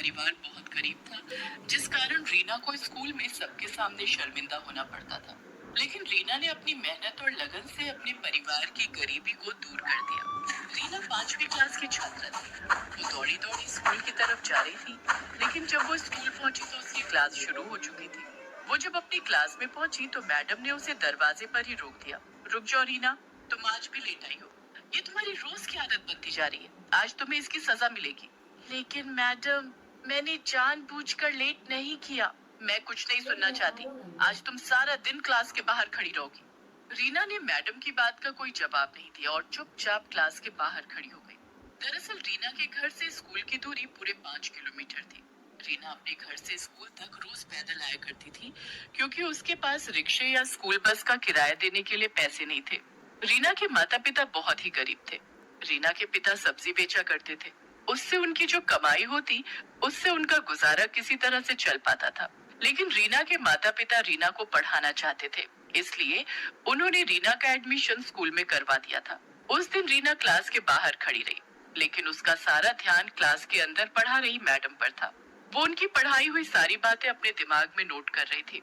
परिवार बहुत गरीब था, जिस कारण रीना को स्कूल में सबके सामने शर्मिंदा होना पड़ता था। लेकिन रीना ने अपनी मेहनत और लगन से अपने परिवार की गरीबी को दूर कर दिया। रीना 5वीं क्लास की छात्रा थी। वो दौड़ी दौड़ी स्कूल की तरफ जा रही थी, लेकिन जब वो स्कूल पहुंची तो उसकी क्लास शुरू हो चुकी थी। वो जब अपनी क्लास में पहुंची तो मैडम ने उसे दरवाजे पर ही रोक दिया। रुक जाओ रीना, तुम आज भी लेट आई हो। ये तुम्हारी रोज की आदत बनती जा रही है। आज तुम्हें इसकी सजा मिलेगी। लेकिन मैडम, मैंने जानबूझकर लेट नहीं किया। मैं कुछ नहीं सुनना चाहती। आज तुम सारा दिन क्लास के बाहर खड़ी रहोगी। रीना ने मैडम की बात का कोई जवाब नहीं दिया और चुपचाप क्लास के बाहर खड़ी हो गई। दरअसल रीना के घर से स्कूल की दूरी पूरे 5 किलोमीटर थी। रीना अपने घर से स्कूल तक रोज पैदल आया करती थी, क्योंकि उसके पास रिक्शे या स्कूल बस का किराया देने के लिए पैसे नहीं थे। रीना के माता पिता बहुत ही गरीब थे। रीना के पिता सब्जी बेचा करते थे। उससे उनकी जो कमाई होती, उससे उनका गुजारा किसी तरह से चल पाता था। लेकिन रीना के माता पिता रीना को पढ़ाना चाहते थे, इसलिए उन्होंने रीना का एडमिशन स्कूल में करवा दिया था। उस दिन रीना क्लास के बाहर खड़ी रही, लेकिन उसका सारा ध्यान क्लास के अंदर पढ़ा रही मैडम पर था। वो उनकी पढ़ाई हुई सारी बातें अपने दिमाग में नोट कर रही थी।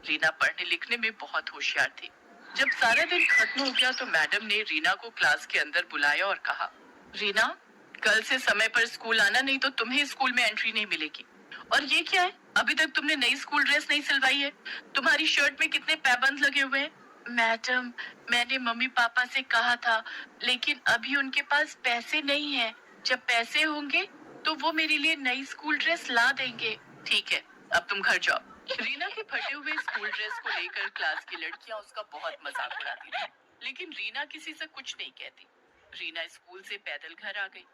रीना पढ़ने लिखने में बहुत होशियार थी। जब सारा दिन खत्म हो गया तो मैडम ने रीना को क्लास के अंदर बुलाया और कहा, रीना, कल से समय पर स्कूल आना, नहीं तो तुम्हें स्कूल में एंट्री नहीं मिलेगी। और ये क्या है? अभी तक तुमने नई स्कूल ड्रेस नहीं सिलवाई है। तुम्हारी शर्ट में कितने पैबंद लगे हुए हैं। मैडम, मैंने मम्मी पापा से कहा था, लेकिन अभी उनके पास पैसे नहीं हैं। जब पैसे होंगे तो वो मेरे लिए नई स्कूल ड्रेस ला देंगे। ठीक है, अब तुम घर जाओ। रीना के फटे हुए स्कूल ड्रेस को लेकर क्लास की लड़कियां उसका बहुत मजाक उड़ाती थी, लेकिन रीना किसी से कुछ नहीं कहती। रीना स्कूल से पैदल घर आ गई।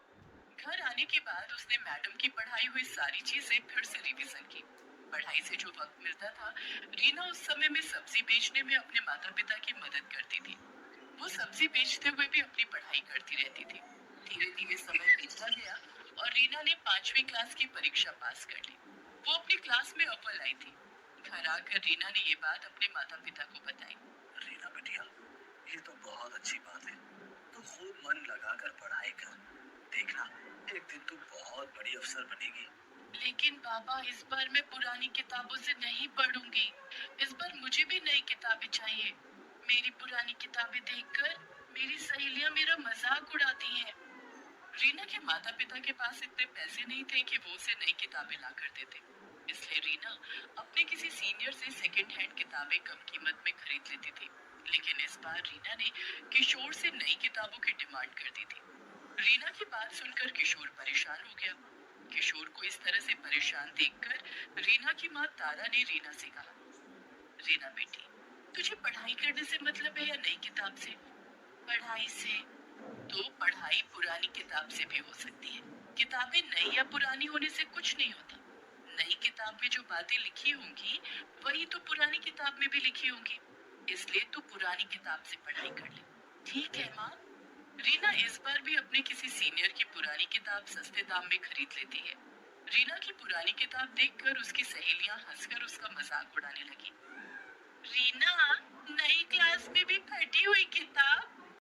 घर आने के बाद उसने मैडम की पढ़ाई हुई सारी चीजें फिर से रिवीजन की। पढ़ाई से जो वक्त मिलता था, रीना उस समय में सब्जी बेचने में अपने माता पिता की मदद करती थी। वो सब्जी बेचते हुए भी अपनी पढ़ाई करती रहती थी। धीरे धीरे समय बीतता गया और रीना ने 5वीं क्लास की परीक्षा पास कर ली। वो अपनी क्लास में अव्वल आई थी। घर आकर रीना ने ये बात अपने माता पिता को बताई। रीना बेटिया, ये तो बहुत अच्छी बात है। तू खूब मन लगाकर पढ़ाई कर। देखना, एक दिन तू बहुत बड़ी अफसर बनेगी। लेकिन पापा, इस बार मैं पुरानी किताबों से नहीं पढ़ूंगी। इस बार मुझे भी नई किताबें चाहिए। मेरी पुरानी किताबें देखकर मेरी सहेलियां मेरा मजाक उड़ाती हैं। रीना के माता पिता के पास इतने पैसे नहीं थे कि वो उसे नई किताबें ला कर देते। इसलिए रीना अपने किसी सीनियर से सेकंड हैंड किताबें कम कीमत में खरीद लेती थी। लेकिन इस बार रीना ने किशोर से नई किताबों की डिमांड कर दी थी। रीना की बात सुनकर किशोर परेशान हो गया। किशोर को इस तरह से परेशान देखकर रीना की माँ तारा ने रीना से कहा, रीना बेटी, तुझे पढ़ाई करने से मतलब है या नई किताब से? पढ़ाई से। तो पढ़ाई पुरानी किताब से भी हो सकती है। किताबें नई या पुरानी होने से कुछ नहीं होता। नई किताब में जो बातें लिखी होंगी, वही तो पुरानी किताब में भी लिखी होंगी। इसलिए तू पुरानी किताब से पढ़ाई कर ले। ठीक है माँ। रीना इस बार भी अपने किसी सीनियर की पुरानी किताब सस्ते दाम में खरीद लेती है। रीना की पुरानी किताब देखकर उसकी सहेलियां हंसकर उसका मजाक उड़ाने लगी। रीना, नई क्लास में भी फटी हुई किताब?